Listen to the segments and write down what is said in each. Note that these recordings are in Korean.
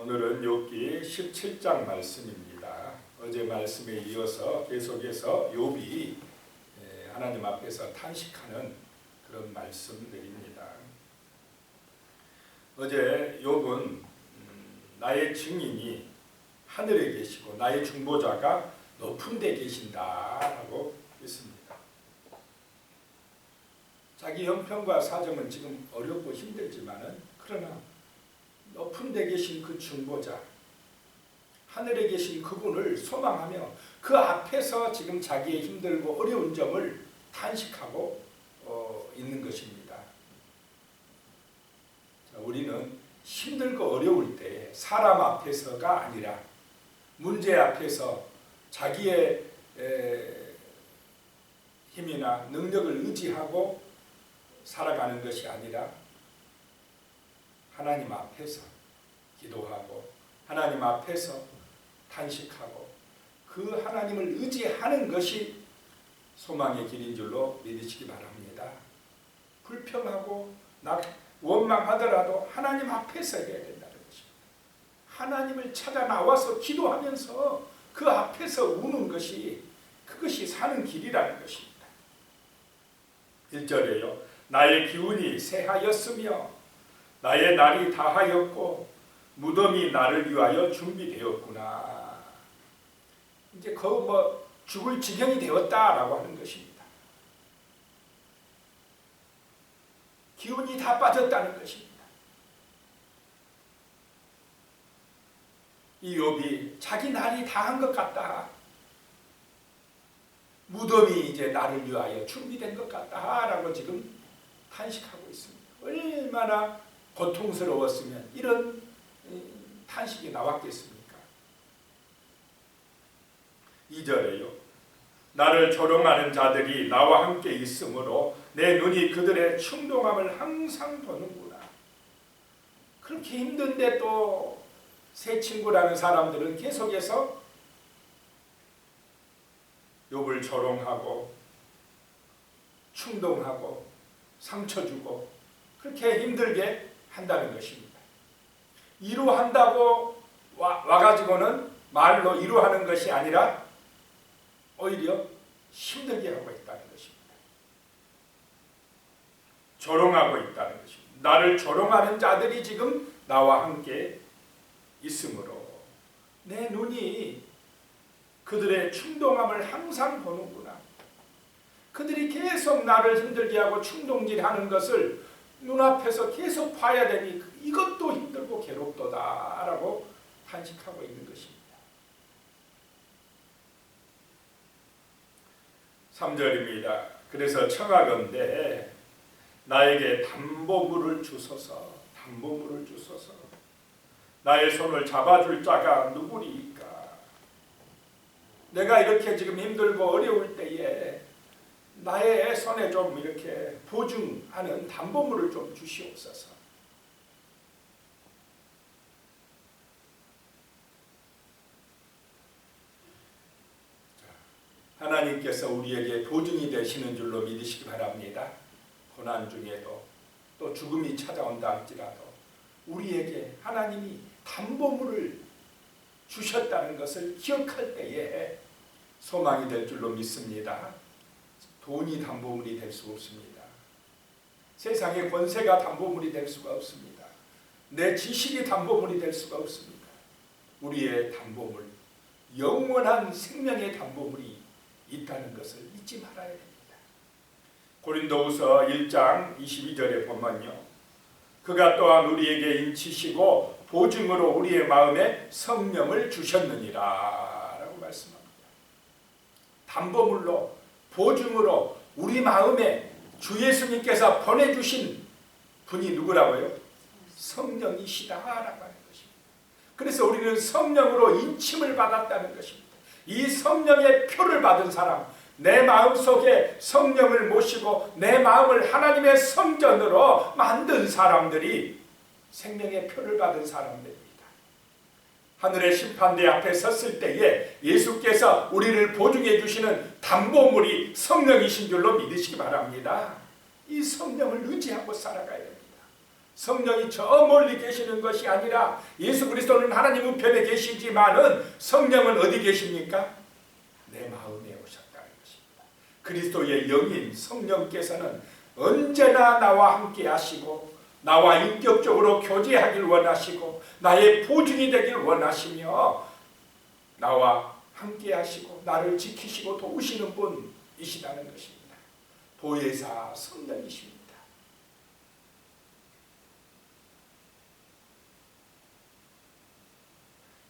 오늘은 욥기 17장 말씀입니다. 어제 말씀에 이어서 계속해서 욥이 하나님 앞에서 탄식하는 그런 말씀들입니다. 어제 욥은 나의 증인이 하늘에 계시고 나의 중보자가 높은 데 계신다라고 했습니다. 자기 형편과 사정은 지금 어렵고 힘들지만은 그러나 높은 데 계신 그 중보자, 하늘에 계신 그분을 소망하며 그 앞에서 지금 자기의 힘들고 어려운 점을 탄식하고 있는 것입니다. 자, 우리는 힘들고 어려울 때 사람 앞에서가 아니라 문제 앞에서 자기의 힘이나 능력을 의지하고 살아가는 것이 아니라 하나님 앞에서 기도하고 하나님 앞에서 탄식하고 그 하나님을 의지하는 것이 소망의 길인 줄로 믿으시기 바랍니다. 불평하고 원망하더라도 하나님 앞에서 해야 된다는 것입니다. 하나님을 찾아 나와서 기도하면서 그 앞에서 우는 것이 그것이 사는 길이라는 것입니다. 1절에요. 나의 기운이 새하였으며 나의 날이 다하였고 무덤이 나를 위하여 준비되었구나. 이제 죽을 지경이 되었다라고 하는 것입니다. 기운이 다 빠졌다는 것입니다. 이 욥이 자기 날이 다한 것 같다. 무덤이 이제 나를 위하여 준비된 것 같다라고 지금 탄식하고 있습니다. 얼마나 고통스러웠으면 이런 탄식이 나왔겠습니까? 2절에요. 나를 조롱하는 자들이 나와 함께 있으므로 내 눈이 그들의 충동함을 항상 보는구나. 그렇게 힘든데 또 새 친구라는 사람들은 계속해서 욥을 조롱하고 충동하고 상처 주고 그렇게 힘들게 한다는 것입니다. 위로한다고 와가지고는 말로 위로하는 것이 아니라 오히려 힘들게 하고 있다는 것입니다. 조롱하고 있다는 것입니다. 나를 조롱하는 자들이 지금 나와 함께 있으므로 내 눈이 그들의 충동함을 항상 보는구나. 그들이 계속 나를 힘들게 하고 충동질하는 것을 눈앞에서 계속 봐야 되니 이것도 힘들고 괴롭도다라고 탄식하고 있는 것입니다. 3절입니다. 그래서 청하건대 나에게 담보물을 주소서. 담보물을 주소서. 나의 손을 잡아줄 자가 누구리까? 내가 이렇게 지금 힘들고 어려울 때에 나의 손에 좀 이렇게 보증하는 담보물을 좀 주시옵소서. 하나님께서 우리에게 보증이 되시는 줄로 믿으시기 바랍니다. 고난 중에도 또 죽음이 찾아온다 할지라도 우리에게 하나님이 담보물을 주셨다는 것을 기억할 때에 소망이 될 줄로 믿습니다. 돈이 담보물이 될 수 없습니다. 세상의 권세가 담보물이 될 수가 없습니다. 내 지식이 담보물이 될 수가 없습니다. 우리의 담보물, 영원한 생명의 담보물이 있다는 것을 잊지 말아야 됩니다. 고린도후서 1장 22절에 보면요. 그가 또한 우리에게 인치시고 보증으로 우리의 마음에 성령을 주셨느니라 라고 말씀합니다. 담보물로 보증으로 우리 마음에 주 예수님께서 보내주신 분이 누구라고요? 성령이시다라고 하는 것입니다. 그래서 우리는 성령으로 인침을 받았다는 것입니다. 이 성령의 표를 받은 사람, 내 마음속에 성령을 모시고 내 마음을 하나님의 성전으로 만든 사람들이 생명의 표를 받은 사람들입니다. 하늘의 심판대 앞에 섰을 때에 예수께서 우리를 보증해 주시는 담보물이 성령이신 줄로 믿으시기 바랍니다. 이 성령을 의지하고 살아가야 됩니다. 성령이 저 멀리 계시는 것이 아니라 예수 그리스도는 하나님 우편에 계시지만은 성령은 어디 계십니까? 내 마음에 오셨다는 것입니다. 그리스도의 영인 성령께서는 언제나 나와 함께 하시고 나와 인격적으로 교제하길 원하시고 나의 보증이 되길 원하시며 나와 함께 하시고 나를 지키시고 도우시는 분이시다는 것입니다. 보혜사 성령이십니다.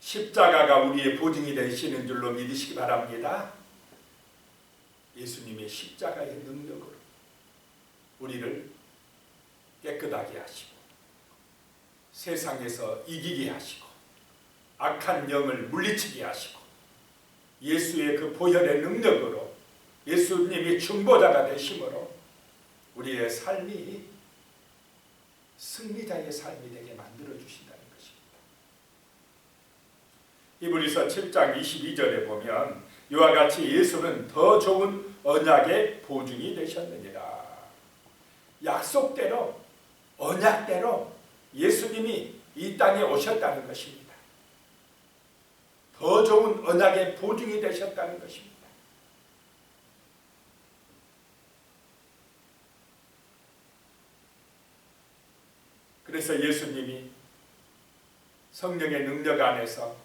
십자가가 우리의 보증이 되시는 줄로 믿으시기 바랍니다. 예수님의 십자가의 능력으로 우리를 깨끗하게 하시고 세상에서 이기게 하시고 악한 영을 물리치게 하시고 예수의 그 보혈의 능력으로 예수님이 중보자가 되심으로 우리의 삶이 승리자의 삶이 되게 만들어 주신다는 것입니다. 히브리서 7장 22절에 보면 이와 같이 예수는 더 좋은 언약의 보증이 되셨느니라. 약속대로 언약대로 예수님이 이 땅에 오셨다는 것입니다. 더 좋은 언약의 보증이 되셨다는 것입니다. 그래서 예수님이 성령의 능력 안에서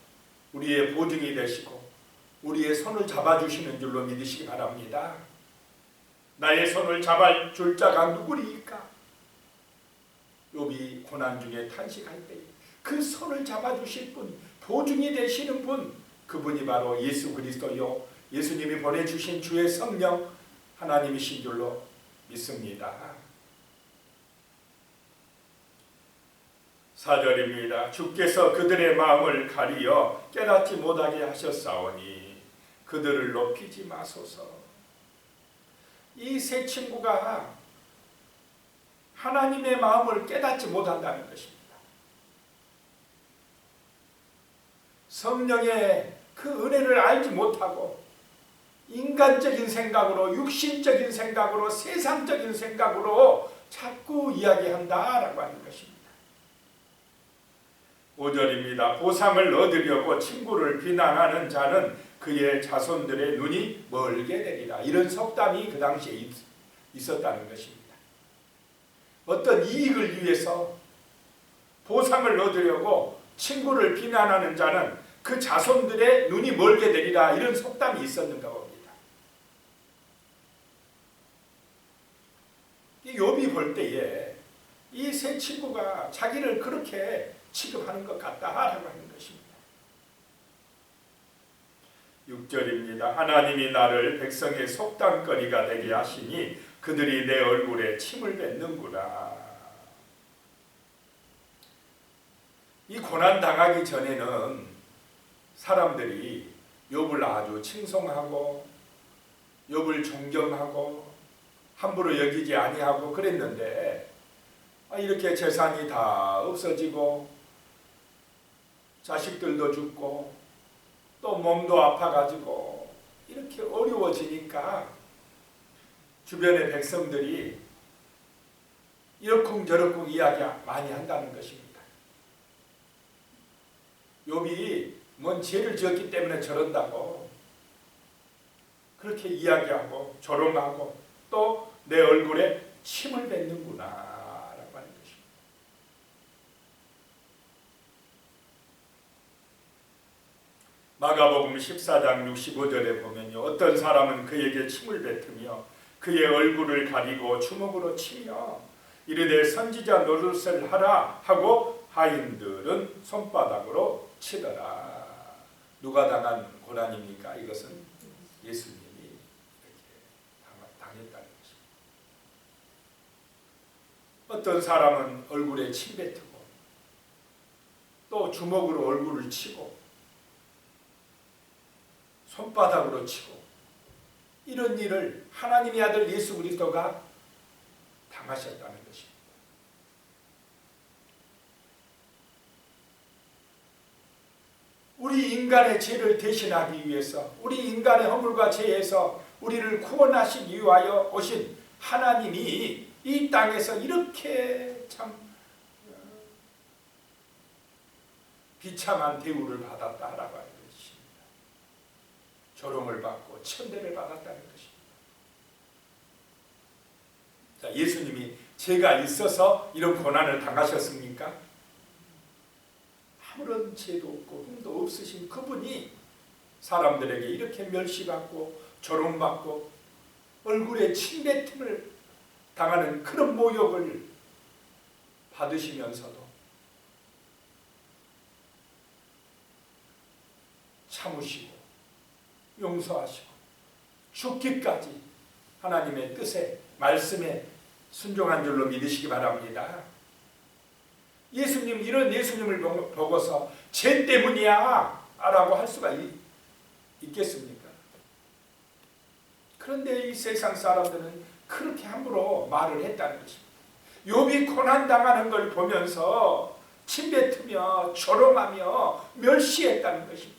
우리의 보증이 되시고 우리의 손을 잡아주시는 줄로 믿으시기 바랍니다. 나의 손을 잡아줄 자가 누구리까? 욥이 고난 중에 탄식할 때 그 손을 잡아주실 분, 보증이 되시는 분, 그분이 바로 예수 그리스도요 예수님이 보내주신 주의 성령 하나님이신 줄로 믿습니다. 4절입니다. 주께서 그들의 마음을 가리어 깨닫지 못하게 하셨사오니 그들을 높이지 마소서. 이 세 친구가 하나님의 마음을 깨닫지 못한다는 것입니다. 성령의 그 은혜를 알지 못하고 인간적인 생각으로 육신적인 생각으로 세상적인 생각으로 자꾸 이야기한다라고 하는 것입니다. 5절입니다. 보상을 얻으려고 친구를 비난하는 자는 그의 자손들의 눈이 멀게 되리라. 이런 속담이 그 당시에 있었다는 것입니다. 어떤 이익을 위해서 보상을 얻으려고 친구를 비난하는 자는 그 자손들의 눈이 멀게 되리라. 이런 속담이 있었는가 봅니다. 욥이 볼 때에 이 세 친구가 자기를 그렇게 취급하는 것 같다라고 하는 것입니다. 6절입니다. 하나님이 나를 백성의 속담거리가 되게 하시니 그들이 내 얼굴에 침을 뱉는구나. 이 고난 당하기 전에는 사람들이 욥을 아주 칭송하고 욥을 존경하고 함부로 여기지 아니하고 그랬는데 이렇게 재산이 다 없어지고 자식들도 죽고 또 몸도 아파가지고 이렇게 어려워지니까 주변의 백성들이 이러쿵저러쿵 이야기 많이 한다는 것입니다. 욥이 뭔 죄를 지었기 때문에 저런다고 그렇게 이야기하고 조롱하고 또 내 얼굴에 침을 뱉는구나 라고 하는 것입니다. 마가복음 14장 65절에 보면요, 어떤 사람은 그에게 침을 뱉으며 그의 얼굴을 가리고 주먹으로 치며 이르되 선지자 노릇을 하라 하고 하인들은 손바닥으로 치더라. 누가 당한 고난입니까? 이것은 예수님이 이렇게 당했다는 것입니다. 어떤 사람은 얼굴에 침 뱉고 또 주먹으로 얼굴을 치고 손바닥으로 치고 이런 일을 하나님의 아들 예수 그리스도가 당하셨다는 것입니다. 우리 인간의 죄를 대신하기 위해서 우리 인간의 허물과 죄에서 우리를 구원하시기 위하여 오신 하나님이 이 땅에서 이렇게 참 비참한 대우를 받았다라고 하는 것입니다. 조롱을 받고 천대를 받았다는 것입니다. 자, 예수님이 죄가 있어서 이런 고난을 당하셨습니까? 아무런 죄도 없고 흠도 없으신 그분이 사람들에게 이렇게 멸시받고 조롱받고 얼굴에 침뱉음을 당하는 그런 모욕을 받으시면서도 참으시고 용서하시고 죽기까지 하나님의 뜻에 말씀에 순종한 줄로 믿으시기 바랍니다. 예수님, 이런 예수님을 보고서 죄 때문이야 라고 할 수가 있겠습니까? 그런데 이 세상 사람들은 그렇게 함부로 말을 했다는 것입니다. 욥이 고난당하는 걸 보면서 침뱉으며 조롱하며 멸시했다는 것입니다.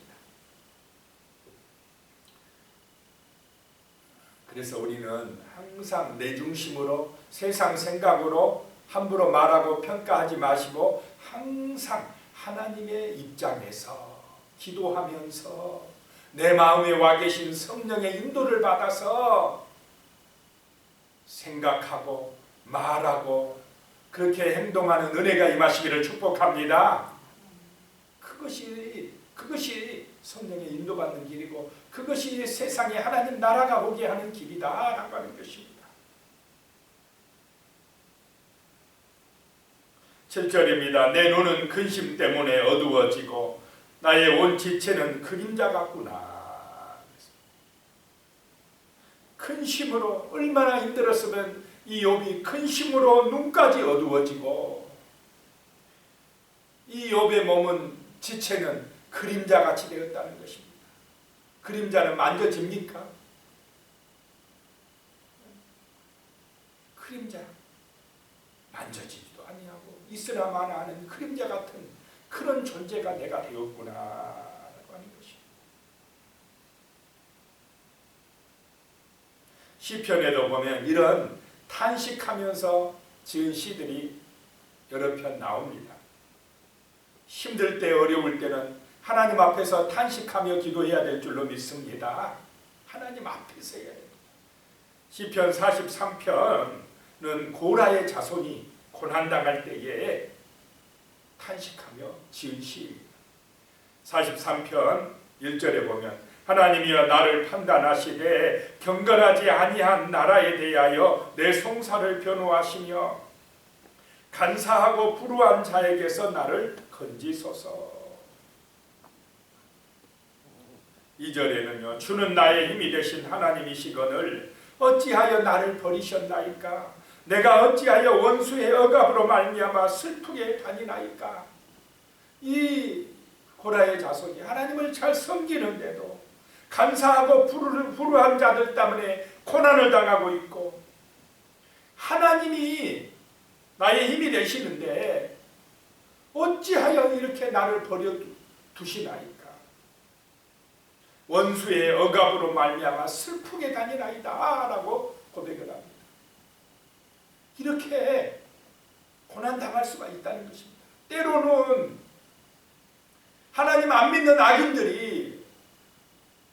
그래서 우리는 항상 내 중심으로 세상 생각으로 함부로 말하고 평가하지 마시고 항상 하나님의 입장에서 기도하면서 내 마음에 와 계신 성령의 인도를 받아서 생각하고 말하고 그렇게 행동하는 은혜가 임하시기를 축복합니다. 그것이 성령의 인도받는 길이고 그것이 세상에 하나님 나라가 오게 하는 길이다라고 하는 것입니다. 7절입니다. 내 눈은 근심 때문에 어두워지고 나의 온 지체는 그림자 같구나. 근심으로 얼마나 힘들었으면 이 욥이 근심으로 눈까지 어두워지고 이 욥의 몸은 지체는 그림자같이 되었다는 것입니다. 그림자는 만져집니까? 그림자 만져지지도 아니하고 있으라마나 하는 그림자 같은 그런 존재가 내가 되었구나 라고 하는 것입니다. 시편에도 보면 이런 탄식하면서 지은 시들이 여러 편 나옵니다. 힘들 때 어려울 때는 하나님 앞에서 탄식하며 기도해야 될 줄로 믿습니다. 하나님 앞에서 해야 됩니다. 시편 43편은 고라의 자손이 고난당할 때에 탄식하며 지은 시입니다. 43편 1절에 보면 하나님이여 나를 판단하시되 경건하지 아니한 나라에 대하여 내 송사를 변호하시며 간사하고 불우한 자에게서 나를 건지소서. 2절에는요 주는 나의 힘이 되신 하나님이시거늘 어찌하여 나를 버리셨나이까? 내가 어찌하여 원수의 억압으로 말미암아 슬프게 다니나이까? 이 고라의 자손이 하나님을 잘 섬기는데도 간사하고 불우한 자들 때문에 고난을 당하고 있고 하나님이 나의 힘이 되시는데 어찌하여 이렇게 나를 버려두시나이까? 원수의 억압으로 말미암아 슬프게 다니나이다 라고 고백을 합니다. 이렇게 고난당할 수가 있다는 것입니다. 때로는 하나님 안 믿는 악인들이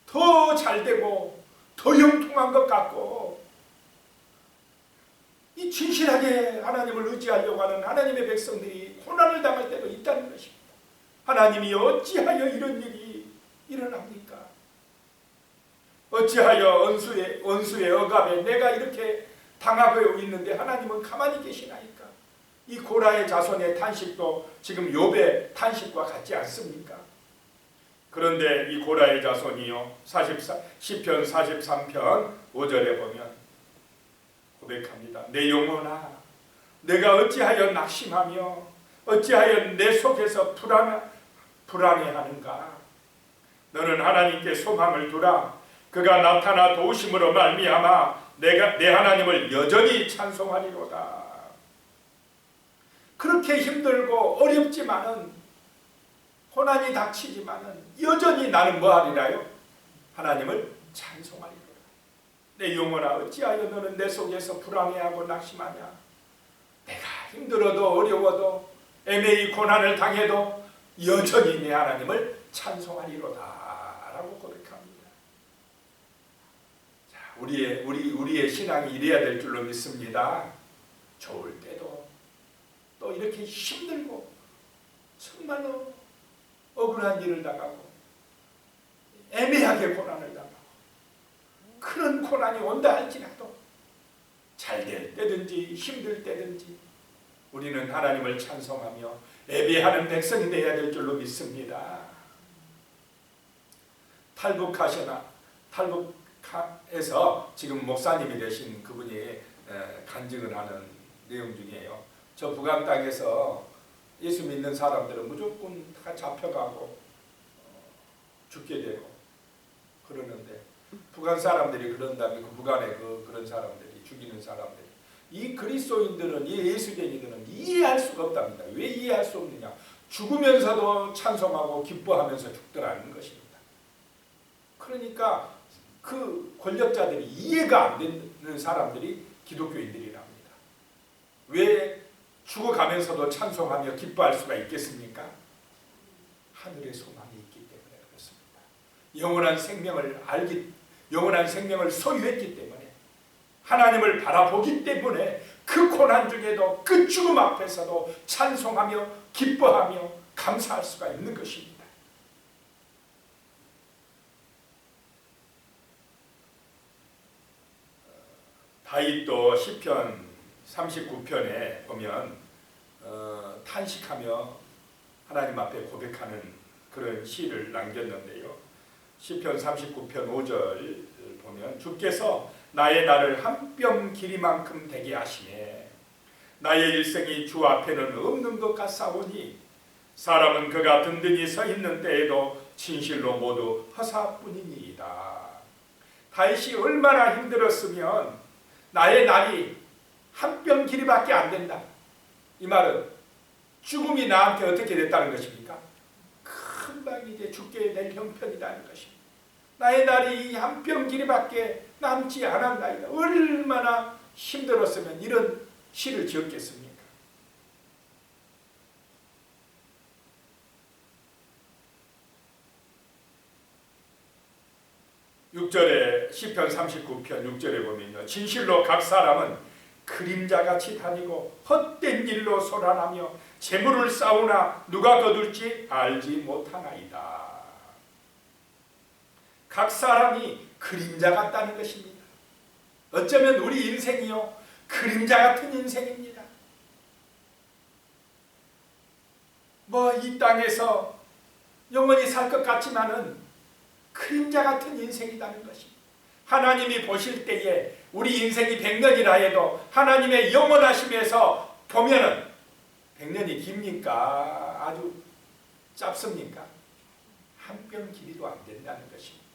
더 잘되고 더 형통한 것 같고 이 진실하게 하나님을 의지하려고 하는 하나님의 백성들이 고난을 당할 때도 있다는 것입니다. 하나님이 어찌하여 이런 일이 일어납니까? 어찌하여 원수의 억압에 내가 이렇게 당하고 있는데 하나님은 가만히 계시나이까? 이 고라의 자손의 탄식도 지금 욥의 탄식과 같지 않습니까? 그런데 이 고라의 자손이요 시편 43편 5절에 보면 고백합니다. 내 영혼아 내가 어찌하여 낙심하며 어찌하여 내 속에서 불안해하는가? 너는 하나님께 소망을 두라. 그가 나타나 도우심으로 말미암아 내 하나님을 여전히 찬송하리로다. 그렇게 힘들고 어렵지만은 고난이 닥치지만은 여전히 나는 뭐하리라요? 하나님을 찬송하리로다. 내 영혼아 어찌하여 너는 내 속에서 불안해하고 낙심하냐? 내가 힘들어도 어려워도 애매히 고난을 당해도 여전히 내 하나님을 찬송하리로다 라고 고백합니다. 자, 우리의 신앙이 이래야 될 줄로 믿습니다. 좋을 때도 또 이렇게 힘들고 정말로 억울한 일을 당하고 애매하게 고난을 당하고 그런 고난이 온다 할지라도 잘 될 때든지 힘들 때든지 우리는 하나님을 찬송하며 예배하는 백성이 되어야 될 줄로 믿습니다. 탈북에서 지금 목사님이 되신 그분이 간증을 하는 내용 중이에요. 저 북한 땅에서 예수 믿는 사람들은 무조건 다 잡혀가고 죽게 되고 그러는데 북한 사람들이 그런다면 그 북한의 그런 사람들이 죽이는 사람들이 이 그리스도인들은 이 예수쟁이들은 이해할 수가 없답니다. 왜 이해할 수 없느냐? 죽으면서도 찬송하고 기뻐하면서 죽더라는 것입니다. 그러니까 그 권력자들이 이해가 안 되는 사람들이 기독교인들이랍니다. 왜 죽어가면서도 찬송하며 기뻐할 수가 있겠습니까? 하늘의 소망이 있기 때문에 그렇습니다. 영원한 생명을 소유했기 때문에 하나님을 바라보기 때문에 그 고난 중에도 그 죽음 앞에서도 찬송하며 기뻐하며 감사할 수가 있는 것입니다. 다윗도 시편 39편에 보면 탄식하며 하나님 앞에 고백하는 그런 시를 남겼는데요. 시편 39편 5절 보면 주께서 나의 날을 한 뼘 길이만큼 되게 하시네. 나의 일생이 주 앞에는 없는 것 같사오니 사람은 그가 든든히 서 있는 때에도 진실로 모두 허사뿐이니이다. 다윗이 얼마나 힘들었으면 나의 날이 한 뼘 길이밖에 안 된다. 이 말은 죽음이 나한테 어떻게 됐다는 것입니까? 금방 이제 죽게 될 형편이라는 것입니다. 나의 날이 한 뼘 길이밖에 남지 않았나이다. 얼마나 힘들었으면 이런 시를 지었겠습니까? 시편 39편 6절에 보면요. 진실로 각 사람은 그림자같이 다니고 헛된 일로 소란하며 재물을 쌓으나 누가 거둘지 알지 못하나이다. 각 사람이 그림자 같다는 것입니다. 어쩌면 우리 인생이요 그림자 같은 인생입니다. 이 땅에서 영원히 살 것 같지만은 그림자 같은 인생이라는 것입니다. 하나님이 보실 때에 우리 인생이 100년이라 해도 하나님의 영원하심에서 보면은 100년이 깁니까? 아주 짧습니까? 한 뼘 길이도 안 된다는 것입니다.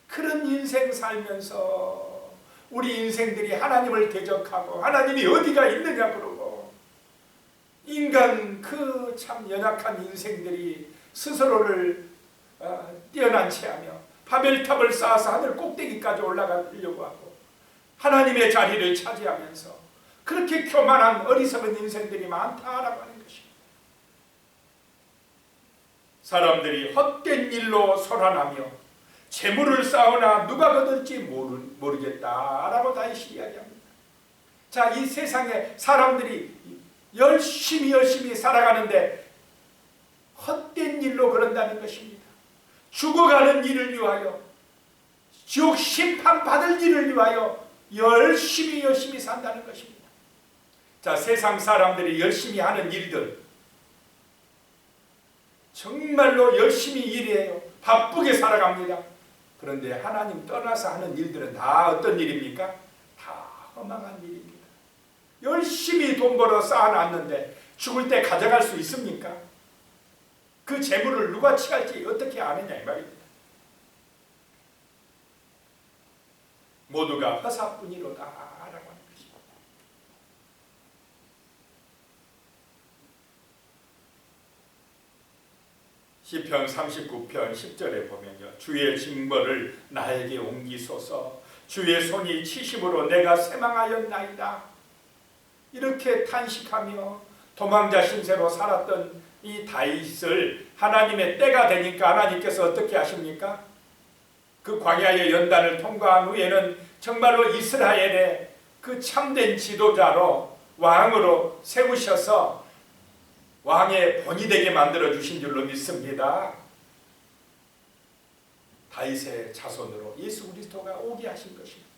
그런 인생 살면서 우리 인생들이 하나님을 대적하고 하나님이 어디가 있느냐 그러고 인간 그 참 연약한 인생들이 스스로를 뛰어난 체하며 바벨탑을 쌓아서 하늘 꼭대기까지 올라가려고 하고 하나님의 자리를 차지하면서 그렇게 교만한 어리석은 인생들이 많다라고 하는 것입니다. 사람들이 헛된 일로 소란하며 재물을 쌓으나 누가 거둘지 모르겠다라고 다시 이야기합니다. 자, 이 세상에 사람들이 열심히 살아가는데 헛된 일로 그런다는 것입니다. 죽어가는 일을 위하여 지옥 심판받을 일을 위하여 열심히 산다는 것입니다. 자, 세상 사람들이 열심히 하는 일들 정말로 열심히 일해요. 바쁘게 살아갑니다. 그런데 하나님 떠나서 하는 일들은 다 어떤 일입니까? 다 허망한 일입니다. 열심히 돈 벌어 쌓아놨는데 죽을 때 가져갈 수 있습니까? 그 재물을 누가 취할지 어떻게 아느냐 이 말입니다. 모두가 허사뿐이로다 라고 하는 것입니다. 시편 39편 10절에 보면요. 주의 징벌을 나에게 옮기소서. 주의 손이 치심으로 내가 쇠망하였나이다. 이렇게 탄식하며 도망자 신세로 살았던 이 다윗을 하나님의 때가 되니까 하나님께서 어떻게 하십니까? 그 광야의 연단을 통과한 후에는 정말로 이스라엘의 그 참된 지도자로 왕으로 세우셔서 왕의 본이 되게 만들어 주신 줄로 믿습니다. 다윗의 자손으로 예수 그리스도가 오게 하신 것입니다.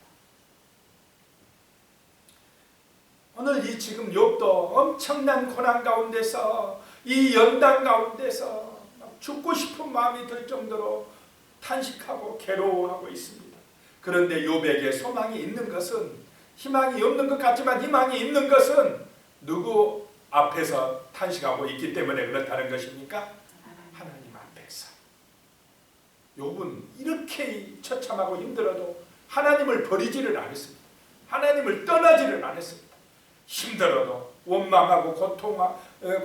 오늘 이 지금 욥도 엄청난 고난 가운데서 이 연단 가운데서 죽고 싶은 마음이 들 정도로 탄식하고 괴로워하고 있습니다. 그런데 욥에게 소망이 있는 것은, 희망이 없는 것 같지만 희망이 있는 것은 누구 앞에서 탄식하고 있기 때문에 그렇다는 것입니까? 하나님 앞에서. 욥은 이렇게 처참하고 힘들어도 하나님을 버리지를 않았습니다. 하나님을 떠나지를 않았습니다. 힘들어도 원망하고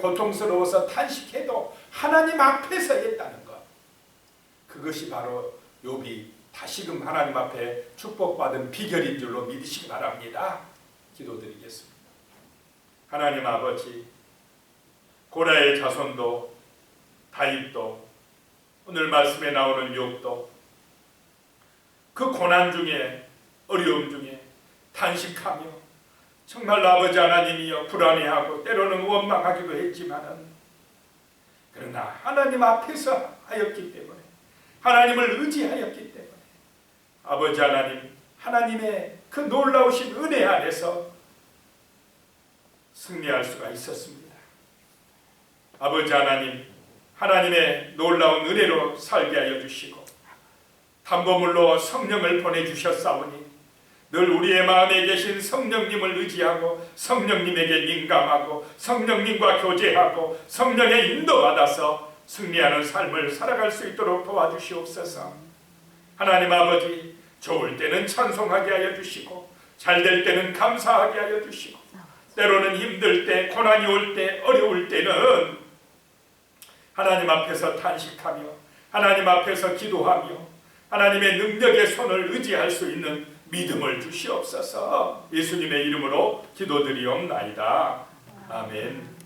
고통스러워서 탄식해도 하나님 앞에서 했다는 것, 그것이 바로 욥이 다시금 하나님 앞에 축복받은 비결인 줄로 믿으시기 바랍니다. 기도드리겠습니다. 하나님 아버지, 고라의 자손도 다윗도 오늘 말씀에 나오는 욥도 그 고난 중에, 어려움 중에 탄식하며 정말 아버지 하나님이여 불안해하고 때로는 원망하기도 했지만은, 그러나 하나님 앞에서 하였기 때문에, 하나님을 의지하였기 때문에 아버지 하나님, 하나님의 그 놀라우신 은혜 안에서 승리할 수가 있었습니다. 아버지 하나님, 하나님의 놀라운 은혜로 살게 하여 주시고 담보물로 성령을 보내주셨사오니 늘 우리의 마음에 계신 성령님을 의지하고 성령님에게 민감하고 성령님과 교제하고 성령의 인도받아서 승리하는 삶을 살아갈 수 있도록 도와주시옵소서. 하나님 아버지, 좋을 때는 찬송하게 하여 주시고 잘 될 때는 감사하게 하여 주시고 때로는 힘들 때, 고난이 올 때, 어려울 때는 하나님 앞에서 탄식하며 하나님 앞에서 기도하며 하나님의 능력의 손을 의지할 수 있는 믿음을 주시옵소서. 예수님의 이름으로 기도드리옵나이다. 아멘.